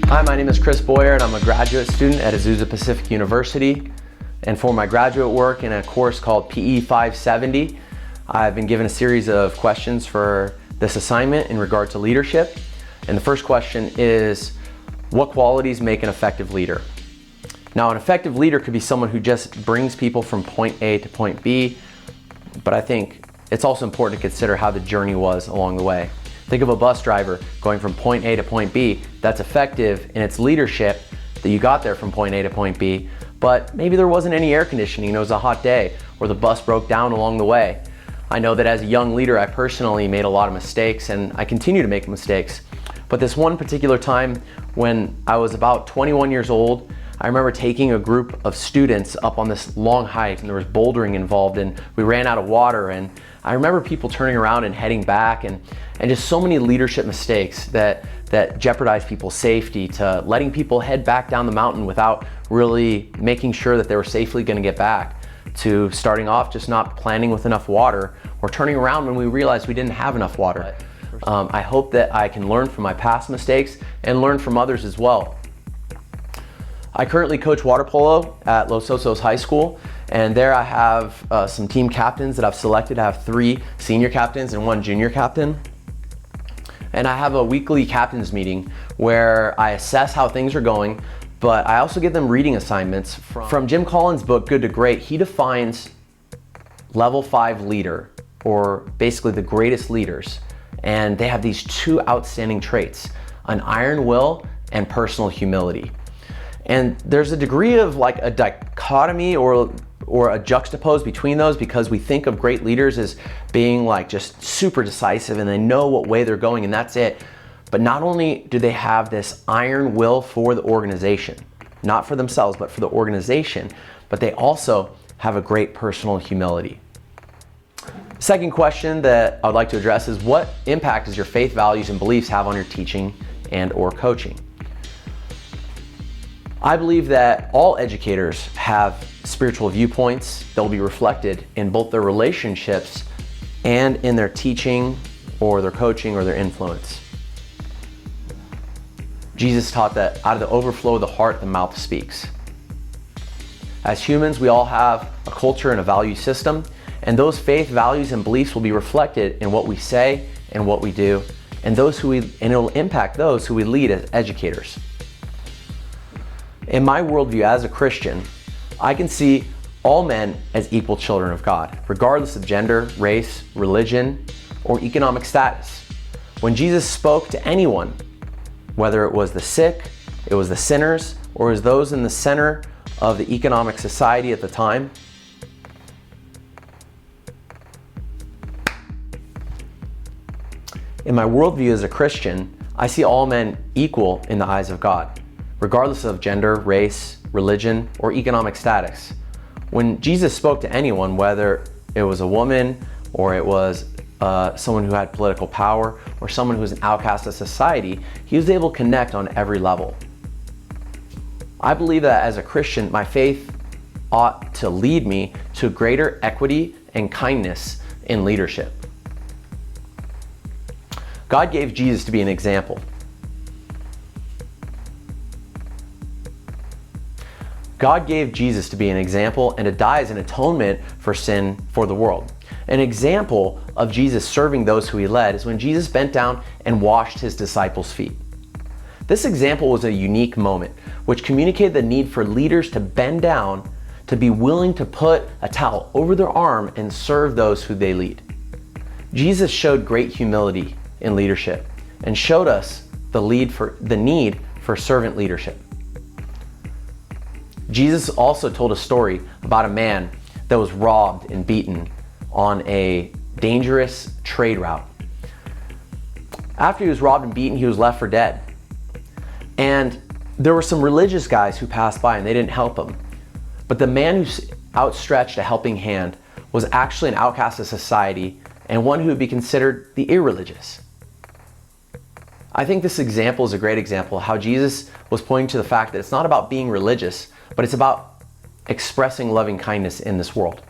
Hi, my name is Chris Boyer and I'm a graduate student at Azusa Pacific University. And for my graduate work in a course called PE 570, I've been given a series of questions for this assignment in regard to leadership. And the first question is, what qualities make an effective leader? Now, an effective leader could be someone who just brings people from point A to point B, but I think it's also important to consider how the journey was along the way. Think of a bus driver going from point A to point B. That's effective in its leadership that you got there from point A to point B, but maybe there wasn't any air conditioning, it was a hot day, or the bus broke down along the way. I know that as a young leader, I personally made a lot of mistakes and I continue to make mistakes. But this one particular time when I was about 21 years old, I remember taking a group of students up on this long hike and there was bouldering involved and we ran out of water, and I remember people turning around and heading back and just so many leadership mistakes that jeopardized people's safety, to letting people head back down the mountain without really making sure that they were safely going to get back, to starting off just not planning with enough water, or turning around when we realized we didn't have enough water. I hope that I can learn from my past mistakes and learn from others as well. I currently coach water polo at Los Osos High School, and there I have some team captains that I've selected. I have 3 senior captains and 1 junior captain. And I have a weekly captains meeting where I assess how things are going, but I also give them reading assignments. From Jim Collins' book, Good to Great, he defines level 5 leader, or basically the greatest leaders. And they have these 2 outstanding traits, an iron will and personal humility. And there's a degree of like a dichotomy or a juxtapose between those, because we think of great leaders as being like just super decisive and they know what way they're going and that's it. But not only do they have this iron will for the organization, not for themselves, but for the organization, but they also have a great personal humility. Second question that I would like to address is, what impact does your faith, values, and beliefs have on your teaching and or coaching? I believe that all educators have spiritual viewpoints that will be reflected in both their relationships and in their teaching or their coaching or their influence. Jesus taught that out of the overflow of the heart, the mouth speaks. As humans, we all have a culture and a value system, and those faith, values, and beliefs will be reflected in what we say and what we do, and it'll impact those who we lead as educators. In my worldview as a Christian, I can see all men as equal children of God, regardless of gender, race, religion, or economic status. When Jesus spoke to anyone, whether it was the sick, it was the sinners, or as those in the center of the economic society at the time, in my worldview as a Christian, I see all men equal in the eyes of God, regardless of gender, race, religion, or economic status. When Jesus spoke to anyone, whether it was a woman or it was someone who had political power or someone who was an outcast of society, he was able to connect on every level. I believe that as a Christian, my faith ought to lead me to greater equity and kindness in leadership. God gave Jesus to be an example. God gave Jesus to be an example and to die as an atonement for sin for the world. An example of Jesus serving those who he led is when Jesus bent down and washed his disciples' feet. This example was a unique moment, which communicated the need for leaders to bend down, to be willing to put a towel over their arm and serve those who they lead. Jesus showed great humility in leadership and showed us the need for servant leadership. Jesus also told a story about a man that was robbed and beaten on a dangerous trade route. After he was robbed and beaten, he was left for dead. And there were some religious guys who passed by and they didn't help him. But the man who outstretched a helping hand was actually an outcast of society and one who would be considered the irreligious. I think this example is a great example of how Jesus was pointing to the fact that it's not about being religious, but it's about expressing loving kindness in this world.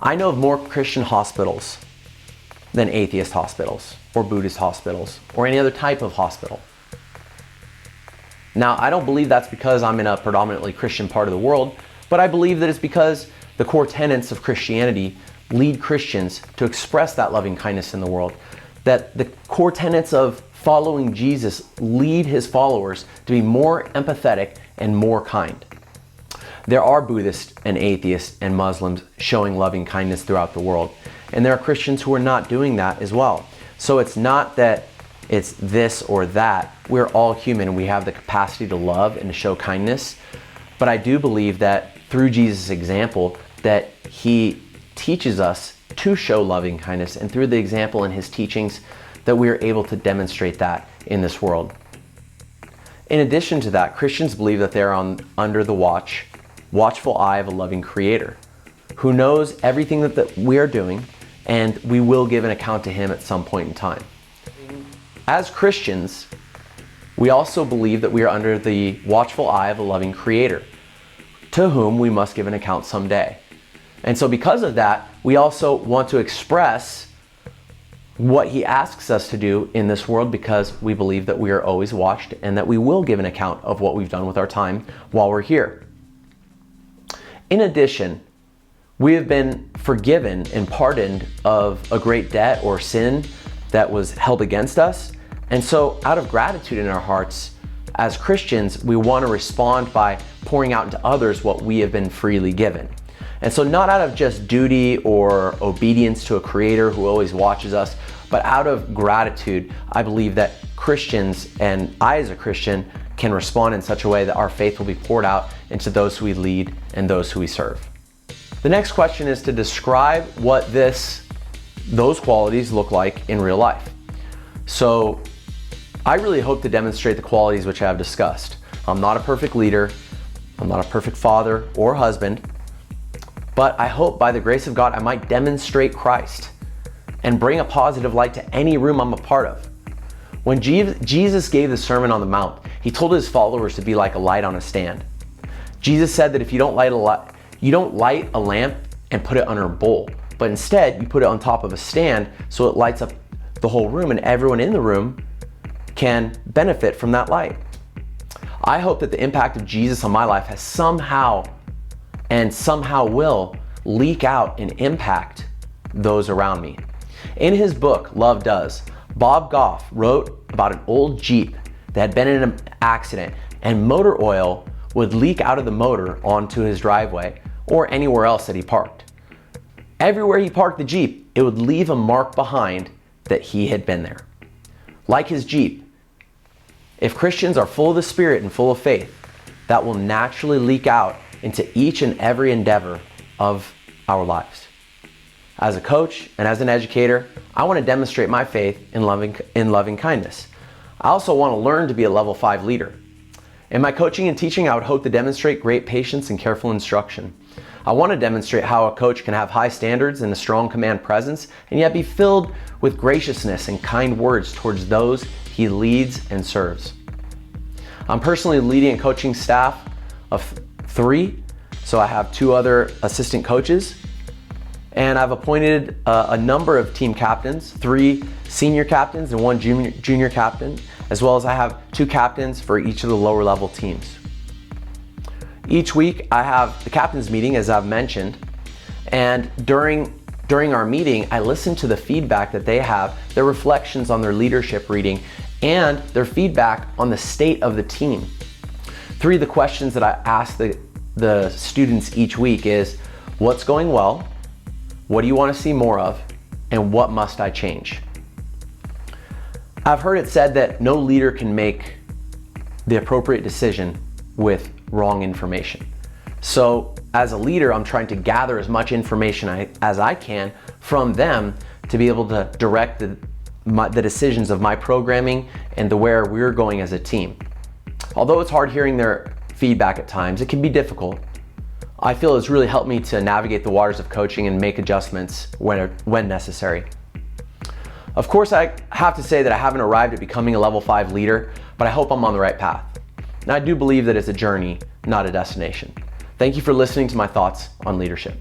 I know of more Christian hospitals than atheist hospitals or Buddhist hospitals or any other type of hospital. Now, I don't believe that's because I'm in a predominantly Christian part of the world, but I believe that it's because the core tenets of Christianity lead Christians to express that loving kindness in the world. That the core tenets of following Jesus lead his followers to be more empathetic and more kind. There are Buddhists and atheists and Muslims showing loving kindness throughout the world, and there are Christians who are not doing that as well. So it's not that it's this or that. We're all human and we have the capacity to love and to show kindness. But I do believe that through Jesus' example, that he teaches us to show loving kindness, and through the example in his teachings, that we are able to demonstrate that in this world. In addition to that, Christians believe that they're under the watchful eye of a loving Creator who knows everything that we are doing, and we will give an account to him at some point in time. As Christians, we also believe that we are under the watchful eye of a loving Creator to whom we must give an account someday. And so because of that, we also want to express what he asks us to do in this world, because we believe that we are always watched and that we will give an account of what we've done with our time while we're here. In addition, we have been forgiven and pardoned of a great debt or sin that was held against us. And so out of gratitude in our hearts, as Christians, we want to respond by pouring out into others what we have been freely given. And so not out of just duty or obedience to a Creator who always watches us, but out of gratitude, I believe that Christians, and I as a Christian, can respond in such a way that our faith will be poured out into those who we lead and those who we serve. The next question is to describe what those qualities look like in real life. So I really hope to demonstrate the qualities which I have discussed. I'm not a perfect leader, I'm not a perfect father or husband, but I hope by the grace of God I might demonstrate Christ and bring a positive light to any room I'm a part of. When Jesus gave the Sermon on the Mount, he told his followers to be like a light on a stand. Jesus said that if you don't light a lamp and put it under a bowl, but instead you put it on top of a stand so it lights up the whole room and everyone in the room can benefit from that light. I hope that the impact of Jesus on my life has somehow will leak out and impact those around me. In his book, Love Does, Bob Goff wrote about an old Jeep that had been in an accident, and motor oil would leak out of the motor onto his driveway or anywhere else that he parked. Everywhere he parked the Jeep, it would leave a mark behind that he had been there. Like his Jeep, if Christians are full of the Spirit and full of faith, that will naturally leak out into each and every endeavor of our lives. As a coach and as an educator, I want to demonstrate my faith in loving kindness. I also want to learn to be a level 5 leader. In my coaching and teaching, I would hope to demonstrate great patience and careful instruction. I want to demonstrate how a coach can have high standards and a strong command presence, and yet be filled with graciousness and kind words towards those he leads and serves. I'm personally leading a coaching staff of 3, so I have 2 other assistant coaches, and I've appointed a number of team captains, 3 senior captains and 1 junior captain, as well as I have 2 captains for each of the lower level teams. Each week I have the captain's meeting, as I've mentioned, and during our meeting, I listen to the feedback that they have, their reflections on their leadership reading, and their feedback on the state of the team. 3 of the questions that I ask the students each week is, what's going well? What do you want to see more of? And what must I change? I've heard it said that no leader can make the appropriate decision with wrong information. So as a leader, I'm trying to gather as much information as I can from them to be able to direct the decisions of my programming and where we're going as a team. Although it's hard hearing their feedback at times, it can be difficult. I feel it's really helped me to navigate the waters of coaching and make adjustments when necessary. Of course, I have to say that I haven't arrived at becoming a level 5 leader, but I hope I'm on the right path. And I do believe that it's a journey, not a destination. Thank you for listening to my thoughts on leadership.